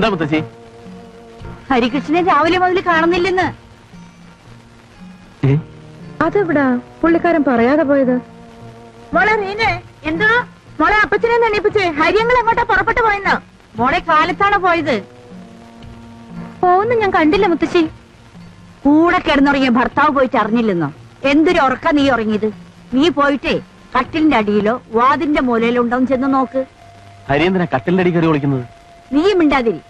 എന്താ മുത്തശ്ശി? ഹരികൃഷ്ണനെ രാവിലെ മുതൽ കാണുന്നില്ലെന്ന്. അതെവിടാ പുള്ളിക്കാരൻ പറയാതെ പോയത്? മോളെ റീനെ, എന്താ മോളെ അപ്പച്ചനെ എണീപ്പിച്ചേ? ഹരിയങ്ങൾ എങ്ങോട്ടാ പുറപ്പെട്ടു പോയെന്ന്? മോളെ കാലത്താണ് പോയത്. പോകുന്ന ഞാൻ കണ്ടില്ല മുത്തശ്ശി. കൂടെ കിടന്നുറങ്ങിയ ഭർത്താവ് പോയിട്ട് അറിഞ്ഞില്ലെന്നോ? എന്തൊരു ഉറക്ക നീ ഉറങ്ങിയത്? നീ പോയിട്ടേ കട്ടിലിന്റെ അടിയിലോ വാതിന്റെ മൂലയിലോ ഉണ്ടോന്ന് ചെന്ന് നോക്ക്. ഹരിയെന്തിനാ കട്ടിലിന്റെ അടി കയറി വിളിക്കുന്നത്? നീ മിണ്ടാതിരി.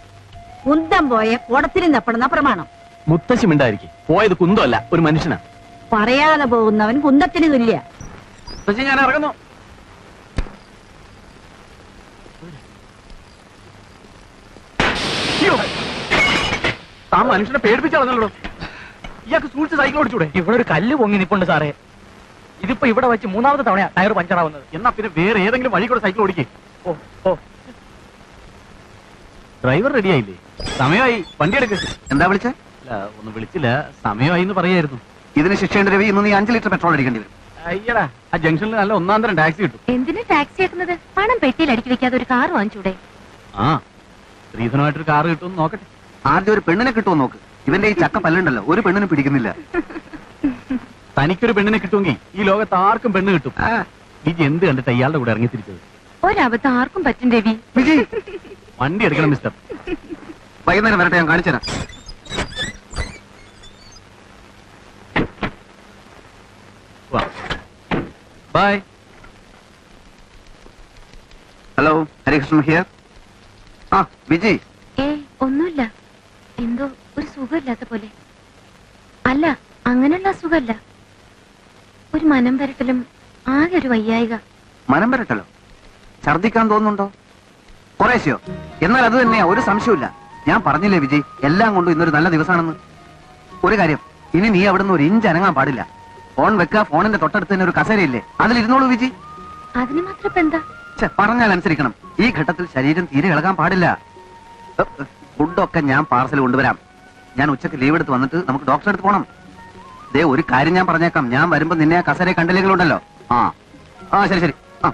കുന്തം പോയ കുടത്തിലും തപ്പണമെന്ന പ്രമാണം. മുത്തശ്ശി മിണ്ടായിരിക്കും. പോയത് കുന്തമല്ല, ഒരു മനുഷ്യനാ. പറയാതെ പോകുന്നവൻ കുന്തത്തിന് തുല്യ. മുത്തശ്ശി, ഞാൻ ഇറങ്ങുന്നു. താൻ മനുഷ്യനെ പേടിപ്പിച്ചളഞ്ഞല്ലോ. ഇയാൾക്ക് സൂക്ഷിച്ച് സൈക്കിൾ ഓടിച്ചൂടെ? ഇവിടെ ഒരു കല്ല് പൊങ്ങി നിപ്പുണ്ട് സാറേ. ഇതിപ്പോ ഇവിടെ വെച്ച് 3ാമത്തെ തവണയാ ടയർ പഞ്ചറാവുന്നത്. എന്നാ പിന്നെ വേറെ ഏതെങ്കിലും വഴി കൂടെ സൈക്കിൾ ഓടിക്കേ. ഓ ഡ്രൈവർ റെഡിയായില്ലേ? സമയമായി, വണ്ടി എടുക്ക്. എന്താ വിളിച്ചേ? ഒന്നും വിളിച്ചില്ല, സമയമായി എന്ന് പറയായിരുന്നു. ഇതിന് ശിക്ഷേണ്ട രവി, ഇന്ന് നീ 5 ലിറ്റർ പെട്രോൾ അടിക്കേണ്ടി വരും. അയ്യടാ, ആ ജംഗ്ഷനിൽ നല്ല 1-ാം തരം ടാക്സി കിട്ടും. എന്തിനാ ടാക്സി ആക്കുന്നത്? പണം പെട്ടിയിൽ അടുക്കി വെക്കാതെ ഒരു കാർ വാങ്ങിച്ചൂടെ? ആ, സ്ത്രീധനമായിട്ടൊരു കാറ് കിട്ടുമെന്ന് നോക്കട്ടെ. ആദ്യം ഒരു പെണ്ണിനെ കിട്ടുമോ നോക്ക്. ഇവന്റെ ഈ ചക്ക പല്ലുണ്ടല്ലോ, ഒരു പെണ്ണിനെ പിടിക്കുന്നില്ല. തനിക്കൊരു പെണ്ണിനെ കിട്ടുമെങ്കിൽ ഈ ലോകത്ത് ആർക്കും പെണ്ണ് കിട്ടും. വിജി എന്ത് കണ്ടിട്ട് ഇയാളുടെ കൂടെ ഇറങ്ങി തിരിച്ചത്? ഒരബദ്ധം ആർക്കും പറ്റും രവി. വിജയ്, വണ്ടി എടുക്കണം മിസ്റ്റർ. വൈകുന്നേരം വരട്ടെ, ഞാൻ കാണിച്ചു തരാം. ബൈ. Hello, Harikrishnan here. ആ വിജയ്. ഒന്നുമില്ല, എന്തോ ഒരു സുഖമില്ലാത്ത പോലെ. അല്ല, അങ്ങനെയുള്ള അസുഖമല്ല, ഒരു മനം വരട്ടലും ആകെ ഒരു വയ്യായിക. മനം വരട്ടല്ലോ? ഛർദിക്കാൻ തോന്നുന്നുണ്ടോ? കുറേശ്ശോ? എന്നാൽ അത് തന്നെയാ, ഒരു സംശയമില്ല. ഞാൻ പറഞ്ഞില്ലേ വിജയ്, എല്ലാം കൊണ്ടും ഇന്നൊരു നല്ല ദിവസമാണെന്ന്. ഒരു കാര്യം, ഇനി നീ അവിടുന്ന് ഒരു ഇഞ്ച് അനങ്ങാൻ പാടില്ല. ഫോൺ വെക്കുക, ഫോണിന്റെ തൊട്ടടുത്ത് തന്നെ ഒരു കസേരയില്ലേ, അതിലിരുന്നോളൂ വിജയ്. അതിന് മാത്രം ഇപ്പൊ എന്താ? പറഞ്ഞാൽ അനുസരിക്കണം. ഈ ഘട്ടത്തിൽ ശരീരം തീരെ ഇളകാൻ പാടില്ല. ഫുഡൊക്കെ ഞാൻ പാർസൽ കൊണ്ടുവരാം. ഞാൻ ഉച്ചക്ക് ലീവ് എടുത്ത് വന്നിട്ട് നമുക്ക് ഡോക്ടറെ അടുത്ത് പോകണം. ദേ, ഒരു കാര്യം ഞാൻ പറഞ്ഞേക്കാം, ഞാൻ വരുമ്പോ നിന്നെ ആ കസേര കണ്ടില്ലെങ്കിലുണ്ടല്ലോ. ആ ശരി ശരി. ആ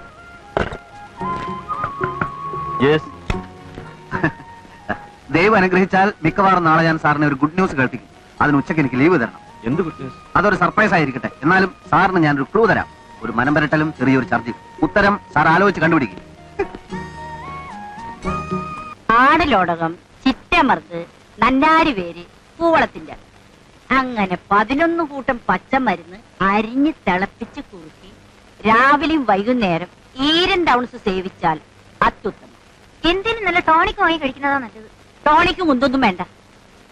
ദൈവം അനുഗ്രഹിച്ചാൽ മിക്കവാറും നാളെ ഞാൻ സാറിന് ഒരു ഗുഡ് ന്യൂസ് കേൾപ്പിക്കും. അതിന് ഉച്ചക്ക് എനിക്ക് ലീവ് തരണം. എന്ത് ഗുഡ് ന്യൂസ്? അതൊരു സർപ്രൈസ് ആയിരിക്കട്ടെ. എന്നാലും സാറിന് ഞാനൊരു ക്ലൂ തരാം. ഒരു മനം വരട്ടലും ചെറിയൊരു ഛർദ്ദി. ഉത്തരം സാർ ആലോചിച്ച് കണ്ടുപിടിക്കും. ആടലോടകം, ചിറ്റമർത്ത്, നന്നാരി വേര്, പൂവളത്തിന്റെ അങ്ങനെ 11 കൂട്ടം പച്ചമരുന്ന് അരിഞ്ഞ് തിളപ്പിച്ച് കുറുക്കി രാവിലെയും വൈകുന്നേരം 2 ഔൺസ് സേവിച്ചാൽ അത്യുത്തമം. എന്തിനും നല്ല ടോണിക് വാങ്ങി കഴിക്കുന്നതാ നല്ലത്. ടോണിക്ക് മുന്തൊന്നും വേണ്ട.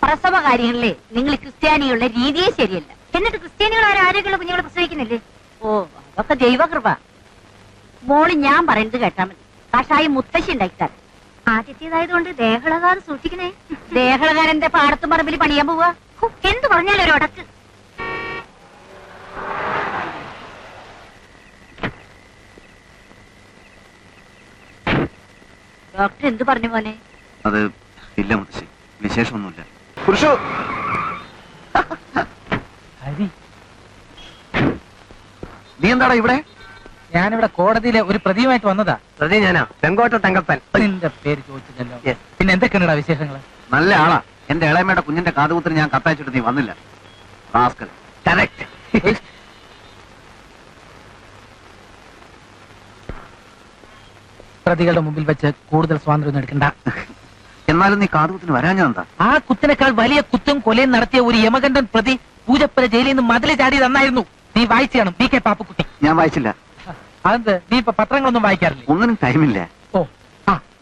പ്രസവ കാര്യങ്ങളിലെ നിങ്ങൾ ക്രിസ്ത്യാനികളുടെ രീതിയെ ശരിയല്ല. എന്നിട്ട് ക്രിസ്ത്യാനികൾ ആരോഗ്യമുള്ള കുഞ്ഞുങ്ങളെ പ്രസവിക്കുന്നില്ലേ? ഓ, അതൊക്കെ ദൈവകൃപ. മോള് ഞാൻ പറയുന്നത് കേട്ടാ മതി. കഷായം മുത്തശ്ശി ഉണ്ടാക്കിത്താൽ. ആദ്യത്തേതായതുകൊണ്ട് ദേഹളകാതെ സൂക്ഷിക്കണേ. ദേഹളകാരന്റെ പാടത്തും പറമ്പിൽ പണിയാൻ പോവാ. എന്ത് പറഞ്ഞാലും ഒരു ഉടക്ക്. ഡോക്ടർ എന്ത് പറഞ്ഞു മോനെ? അത് ഇല്ല മുത്തശ്ശി, വിശേഷമൊന്നുമില്ല. പുരുഷു, ഹരി, നീ എന്താടാ ഇവിടെ? ഞാനിവിടെ കോടതിയിലെ ഒരു പ്രതിയുമായിട്ട് വന്നതാ. പ്രതി ഞാനാ, വെങ്കോട്ട തങ്കപ്പൻ. നിന്റെ പേര് ചോദിച്ചില്ലല്ലോ. പിന്നെ എന്തൊക്കെയാണടാ വിശേഷങ്ങള്? നല്ല ആളാ. എന്റെ ഇളയമ്മയുടെ കുഞ്ഞിന്റെ കാതുകുത്തിന് ഞാൻ കത്തയച്ചിട്ട് നീ വന്നില്ല. റാസ്കൽ. കറക്റ്റ്. പ്രതികളുടെ മുമ്പിൽ വെച്ച് കൂടുതൽ സ്വാതന്ത്ര്യം എടുക്കണ്ട. എന്നാലും നീ കാതുകുത്തിന് വരാഞ്ഞെന്താ? ആ കുത്തിനേക്കാൾ വലിയ കുത്തും കൊലയും നടത്തിയ ഒരു യമകണ്ഠൻ പ്രതി പൂജപ്പുര ജയിലിൽ നിന്ന് മതില് ചാടി തന്നായിരുന്നു. നീ വായിച്ചു കാണും. P K Pappukutty. ഞാൻ വായിച്ചില്ല. അതെന്ത്? നീ ഇപ്പൊ പത്രങ്ങളൊന്നും വായിക്കാറില്ലേ? ഒന്നിനും ടൈമില്ല. ഓ,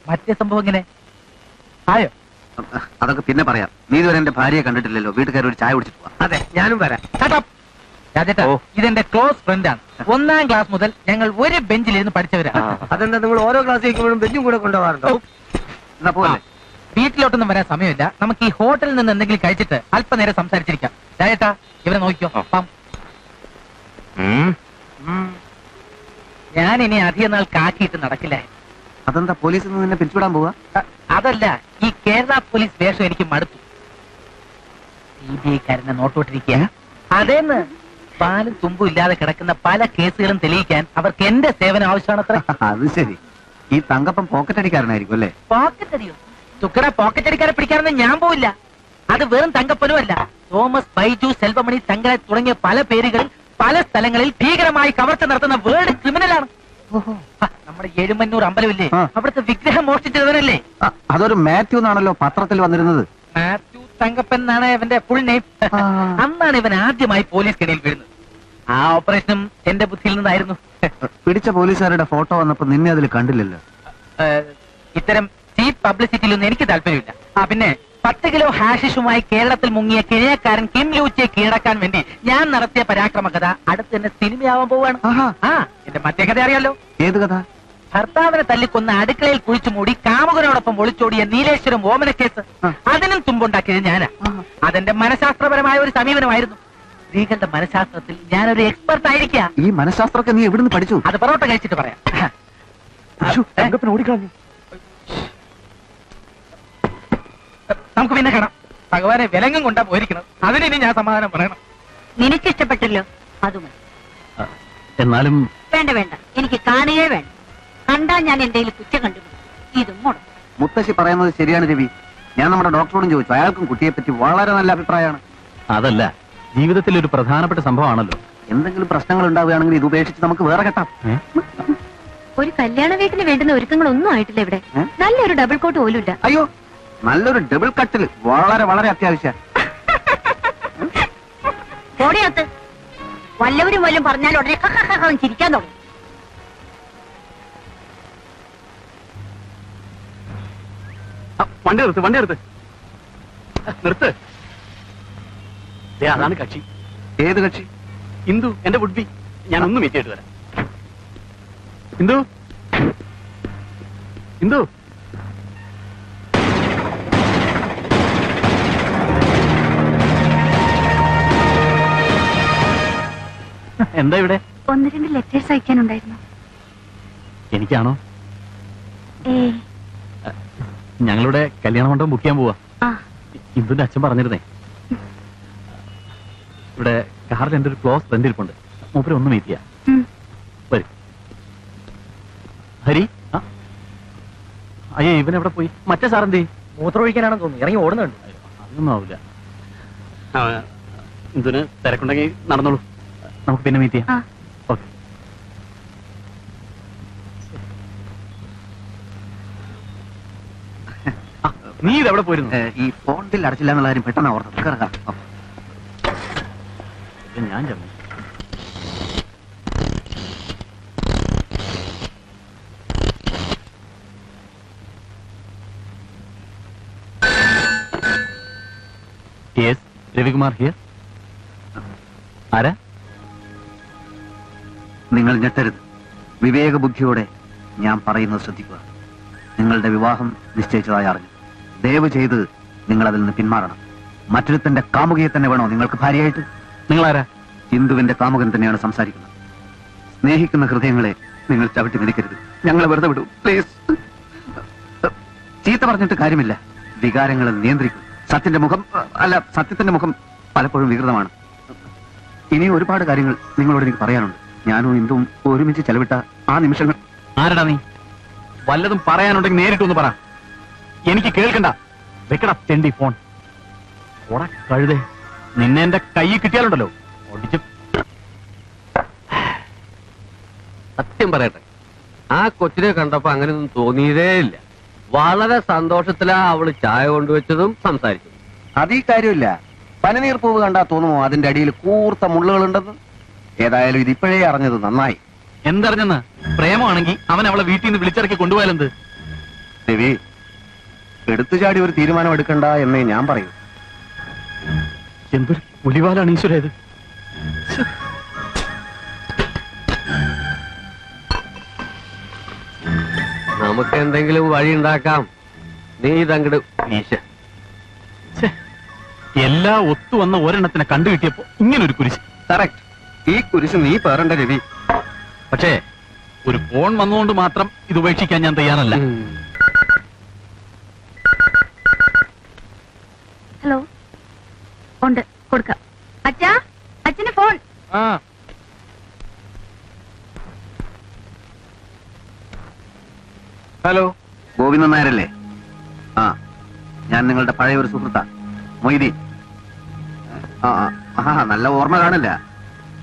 മറ്റേ സംഭവം ഇങ്ങനെ ആയോ? അതൊക്കെ പിന്നെ പറയാം. നീ ഇതുവരെ എന്റെ ഭാര്യയെ കണ്ടിട്ടില്ലല്ലോ. വീട്ടുകാർ ഒരു ചായ കുടിച്ചിട്ട് പോവാം. അതെ, ഞാനും വരാം. രാജേട്ടാ, ഇതെന്റെ ക്ലോസ് ഫ്രണ്ടാണ്. 1ാം ക്ലാസ് മുതൽ ഞങ്ങൾ ഒരു ബെഞ്ചിലിരുന്ന് പഠിച്ചവരാണ്. അതെന്താ, നിങ്ങൾ ഓരോ ക്ലാസ് കഴിക്കുമ്പോഴും ബെഞ്ചും കൂടെ കൊണ്ടുപോകാറുണ്ടോ? എന്നാ പോലെ വീട്ടിലോട്ടൊന്നും വരാൻ സമയമില്ല. നമുക്ക് ഈ ഹോട്ടലിൽ നിന്ന് എന്തെങ്കിലും കഴിച്ചിട്ട് അല്പനേരം സംസാരിച്ചിരിക്കാം. രാജേട്ടാ, ഇവരെ നോക്കിയോ. ഞാൻ ഇനി അധികം നാൾ കാക്കിയിട്ട് നടക്കില്ല. അതെന്താ, പോലീസിൽ നിന്ന് നിന്നെ പിരിച്ചുവിടാൻ പോവാ? അതല്ല, ഈ കേരള പോലീസ് വേഷം എനിക്ക് മടുത്തു. CBI-കാരനെ നോട്ടോട്ടിരിക്കുക. അതേന്ന് പാലും തുമ്പും ഇല്ലാതെ കിടക്കുന്ന പല കേസുകളും തെളിയിക്കാൻ അവർക്ക് എന്റെ സേവനം ആവശ്യമാണത്ര. അത് ശരി. ഈ തങ്കപ്പം പോക്കറ്റ് അടിക്കാരനായിരിക്കും അല്ലേ? പോക്കറ്റ് അടിയോ? തുക്കട പോക്കറ്റ് അടിക്കാരെ പിടിക്കാനൊന്നും ഞാൻ പോവില്ല. അത് വെറും തങ്കപ്പനുമല്ല, തോമസ്, ബൈജു, സെൽവമണി, ശങ്കര തുടങ്ങിയ പല പേരുകളിൽ പല സ്ഥലങ്ങളിൽ ഭീകരമായി കവർച്ച നടത്തുന്ന വേൾഡ് ക്രിമിനലാണ്. നമ്മുടെ ഏഴുമന്നൂർ അമ്പലമില്ലേ, അവിടുത്തെ വിഗ്രഹം മോഷ്ടിച്ചവരല്ലേ? അതൊരു മാത്യു എന്നാണല്ലോ പത്രത്തിൽ വന്നിരുന്നത്. മാത്യു തങ്കപ്പൻ എന്നാണ് ഇവന്റെ ഫുൾ നെയിം. അന്നാണ് ഇവൻ ആദ്യമായി പോലീസ് കെണിയിൽ വീഴുന്നത്. ആ ഓപ്പറേഷനും എന്റെ ബുദ്ധിയിൽ നിന്നായിരുന്നു. പിടിച്ച പോലീസുകാരുടെ ഫോട്ടോ വന്നപ്പോ നിന്നെ അതിൽ കണ്ടില്ലല്ലോ. ഇത്തരം ചീപ്പ് പബ്ലിസിറ്റിയിലൊന്നും എനിക്ക് താല്പര്യമില്ല. പിന്നെ 10 കിലോ ഹാഷിഷുമായി കേരളത്തിൽ മുങ്ങിയ കിഴയക്കാരൻ കിം ലൂച്ചയെ കീഴടക്കാൻ വേണ്ടി ഞാൻ നടത്തിയ പരാക്രമ കഥ അടുത്ത് തന്നെ സിനിമയാവാൻ പോവാണ്. എന്റെ മറ്റേ കഥ അറിയാലോ? ഏത് കഥ? ഭർത്താവിനെ തല്ലിക്കൊന്ന് അടുക്കളയിൽ കുഴിച്ചു മൂടി കാമുകനോടൊപ്പം ഒളിച്ചോടിയ നീലേശ്വരം ഓമന കേസ്. അതിനും തുമ്പുണ്ടാക്കിയത് ഞാനാ. അതെന്റെ മനഃശാസ്ത്രപരമായ ഒരു സമീപനമായിരുന്നു. സ്ത്രീകളുടെ മനഃശാസ്ത്രത്തിൽ ഞാനൊരു എക്സ്പെർട്ട് ആയിരിക്കാ. ഈ മനഃശാസ്ത്രമൊക്കെ നീ എവിടുന്ന് പഠിച്ചു? അത് പൊറോട്ട കഴിച്ചിട്ട് പറയാം. ഓടിക്കളഞ്ഞു. നമുക്ക് പിന്നെ കാണാം. ഭഗവാനെ വിലങ്ങും കൊണ്ടാ പോയിരിക്കണം. അതിനി ഞാൻ സമാധാനം പറയണം. നിനക്കിഷ്ടപ്പെട്ടല്ലോ, അത് മതി. എന്നാലും വേണ്ട വേണ്ട, എനിക്ക് കാണുകയേ വേണ്ട. കണ്ടാ ഞാൻ എന്തെങ്കിലും കുറ്റം കണ്ടുപിടിക്കും. ഇതും മുടങ്ങും. മുത്തശ്ശി പറയുന്നത് ശരിയാണ് രവി. ഞാൻ നമ്മുടെ ഡോക്ടറോടും ചോദിച്ചു. അയാൾക്കും കുട്ടിയെ പറ്റി വളരെ നല്ല അഭിപ്രായമാണ്. അതല്ല, ജീവിതത്തിൽ ഒരു പ്രധാനപ്പെട്ട സംഭവമാണല്ലോ. എന്തെങ്കിലും പ്രശ്നങ്ങൾ ഉണ്ടാവുകയാണെങ്കിൽ ഇത് ഉപേക്ഷിച്ച് നമുക്ക് വേറെ കെട്ടാം. ഒരു കല്യാണ വീട്ടിന് വേണ്ടുന്ന ഒരുക്കങ്ങളൊന്നും ആയിട്ടില്ല ഇവിടെ. നല്ലൊരു ഡബിൾ കോട്ട് പോലും ഇല്ല. അയ്യോ, നല്ലൊരു ഡബിൾ കട്ടിൽ വളരെ വളരെ അത്യാവശ്യം. ഓടിയകത്ത് വല്ലവരും വല്ലതും പറഞ്ഞാൽ ഉടനെ ചിരിക്കാൻ തുടങ്ങും. വണ്ടി നിർത്ത്, വണ്ടി നിർത്ത്, നിർത്ത്. അതാണ് കക്ഷി. ഏത് കക്ഷി? ഇന്ദു, എന്റെ വുഡ്ബി. ഞാൻ ഒന്ന് മീറ്റ് ചെയ്തിട്ട് വരാം. ഇന്ദു, ഇന്ദു. എന്താ ഇവിടെ? 1-2 ലെറ്റേഴ്സ് അയക്കാനുണ്ടായിരുന്നു. എനിക്കാണോ? ഏയ്, ഞങ്ങളുടെ കല്യാണ മണ്ഡപം ബുക്ക് ചെയ്യാൻ പോവാ. ആ, ഇന്ദുന്റെ അച്ഛൻ പറഞ്ഞിരുന്നേ. ഇവിടെ കാറിൽ എന്റെ ഒരു ക്ലോസ് ഫ്രണ്ട് ഇരിപ്പുണ്ട്. മൂപ്പര് ഒന്ന് മീറ്റ് ചെയ്യാം. വരും. ഹരി, അയ്യോ ഇവൻ എവിടെ പോയി? മറ്റേ സാറെന്തേ? മൂത്രമൊഴിക്കാനാണെന്ന് തോന്നുന്നു, ഇറങ്ങി ഓടുന്നുണ്ട്. അതൊന്നും ആവില്ല. ഇന്ദുന് തിരക്കുണ്ടെങ്കിൽ നടന്നോളൂ. നമുക്ക് പിന്നെ മീറ്റ് ചെയ്യാം. ഓക്കെ. നീ ഇതെവിടെ പോയിരുന്നു? ഈ ഫോൺ ബിൽ അടച്ചില്ല എന്നുള്ള കാര്യം പെട്ടെന്ന് ഓർത്തത്. ഞാൻ ചെന്നു. Yes, Ravikumar here. ആരാ? നിങ്ങൾ ഞെട്ടരുത്. വിവേക ബുദ്ധിയോടെ ഞാൻ പറയുന്നത് ശ്രദ്ധിക്കുക. നിങ്ങളുടെ വിവാഹം നിശ്ചയിച്ചതായി അറിഞ്ഞു. ദയവ് ചെയ്ത് നിങ്ങൾ അതിൽ നിന്ന് പിന്മാറണം. മറ്റൊരുത്തന്റെ കാമുകയെ തന്നെ വേണോ നിങ്ങൾക്ക് ഭാര്യയായിട്ട്? നിങ്ങളാരാ? ഹിന്ദുവിന്റെ കാമുകൻ തന്നെയാണ് സംസാരിക്കുന്നത്. സ്നേഹിക്കുന്ന ഹൃദയങ്ങളെ നിങ്ങൾ ചവിട്ടി മെതിക്കരുത്. ഞങ്ങളെ വെറുതെ വിടൂ പ്ലീസ്. ചീത്ത പറഞ്ഞിട്ട് കാര്യമില്ല. വികാരങ്ങളെ നിയന്ത്രിക്കും. സത്യത്തിന്റെ മുഖം പലപ്പോഴും വികൃതമാണ്. ഇനി ഒരുപാട് കാര്യങ്ങൾ നിങ്ങളോട് എനിക്ക് പറയാനുണ്ട്. ഞാനും ഇന്ദുവും ഒരുമിച്ച് ചെലവിട്ട ആ നിമിഷങ്ങൾ. ആരടാ നീ? വല്ലതും പറയാനുണ്ടെങ്കിൽ നേരിട്ടൊന്ന് പറ. എനിക്ക് കേൾക്കണ്ട. വെക്കട തെണ്ടി ഫോൺ. ഓടാ കഴുതേ, നിന്നെ എന്റെ കൈ കിട്ടിയാലുണ്ടല്ലോ ഒടിച്ച്. സത്യം പറയട്ടെ, ആ കൊച്ചിനെ കണ്ടപ്പോ അങ്ങനെയൊന്നും തോന്നിയതേ ഇല്ല. വളരെ സന്തോഷത്തിലാ അവള് ചായ കൊണ്ടുവച്ചതും സംസാരിച്ചതും. അതീ കാര്യമില്ല. പനിനീർ പൂവ് കണ്ടാ തോന്നുമോ അതിന്റെ അടിയിൽ കൂർത്ത മുള്ളുകളുണ്ടെന്ന്? ഏതായാലും ഇതിപ്പോഴേ അറിഞ്ഞത് നന്നായി. എന്തറിഞ്ഞെന്ന്? പ്രേമമാണെങ്കിൽ അവൻ അവളെ വീട്ടിൽ നിന്ന് വിളിച്ചിറക്കി കൊണ്ടുപോയാലെന്ത്? രവി, എടുത്തുചാടി ഒരു തീരുമാനം എടുക്കണ്ട എന്നേ ഞാൻ പറയൂ. എന്തൊരു പുലിവാലാണ് ഈശ്വര ഇത്. നമുക്ക് എന്തെങ്കിലും വഴി ഉണ്ടാക്കാം. നീ ഇതങ്ങട് വീശ. എല്ലാം ഒത്തുവന്ന ഒരെണ്ണത്തിനെ കണ്ടുകിട്ടിയപ്പോ ഇങ്ങനൊരു കുരിശ്. കറക്റ്റ്. ഈ കുരിശ് നീ പേറണ്ട രവി. പക്ഷേ ഒരു ഫോൺ വന്നുകൊണ്ട് മാത്രം ഇത് ഉപേക്ഷിക്കാൻ ഞാൻ തയ്യാറല്ല. ഹലോ, ഉണ്ട്, കൊടുക്കാം. അച്ഛാ, അച്ഛന് ഫോൺ. ഹലോ, ഗോവിന്ദൻ നായരല്ലേ? ആ, ഞാൻ നിങ്ങളുടെ പഴയ ഒരു സുഹൃത്താ, മൊയ്തീൻ. നല്ല ഓർമ്മ കാണില്ല.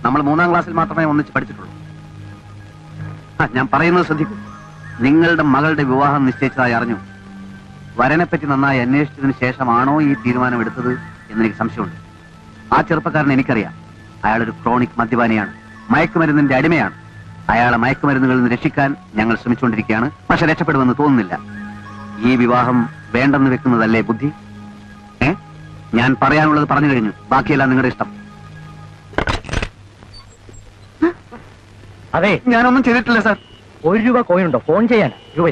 നമ്മൾ 3-ാം ക്ലാസ്സിൽ മാത്രമേ ഒന്നിച്ച് പഠിച്ചിട്ടുള്ളൂ. ഞാൻ പറയുന്നത് ശ്രദ്ധിക്കൂ. നിങ്ങളുടെ മകളുടെ വിവാഹം നിശ്ചയിച്ചതായി അറിഞ്ഞു. വരനെപ്പറ്റി നന്നായി അന്വേഷിച്ചതിന് ശേഷമാണോ ഈ തീരുമാനം എടുത്തത് എന്നെനിക്ക് സംശയമുണ്ട്. ആ ചെറുപ്പക്കാരൻ എനിക്കറിയാം. അയാളൊരു ക്രോണിക് മദ്യപാനിയാണ്, മയക്കുമരുന്നിന്റെ അടിമയാണ്. അയാളെ മയക്കുമരുന്നുകളിൽ നിന്ന് രക്ഷിക്കാൻ ഞങ്ങൾ ശ്രമിച്ചുകൊണ്ടിരിക്കുകയാണ്. പക്ഷെ രക്ഷപ്പെടുമെന്ന് തോന്നുന്നില്ല. ഈ വിവാഹം വേണ്ടെന്ന് വെക്കുന്നതല്ലേ ബുദ്ധി? ഞാൻ പറയാനുള്ളത് പറഞ്ഞു കഴിഞ്ഞു. ബാക്കിയെല്ലാം നിങ്ങളുടെ ഇഷ്ടം. അതെ, ഞാനൊന്നും ചെയ്തിട്ടില്ല സാർ. ₹1 കോയിനുണ്ടോ? ഫോൺ ചെയ്യാനാ രൂപ.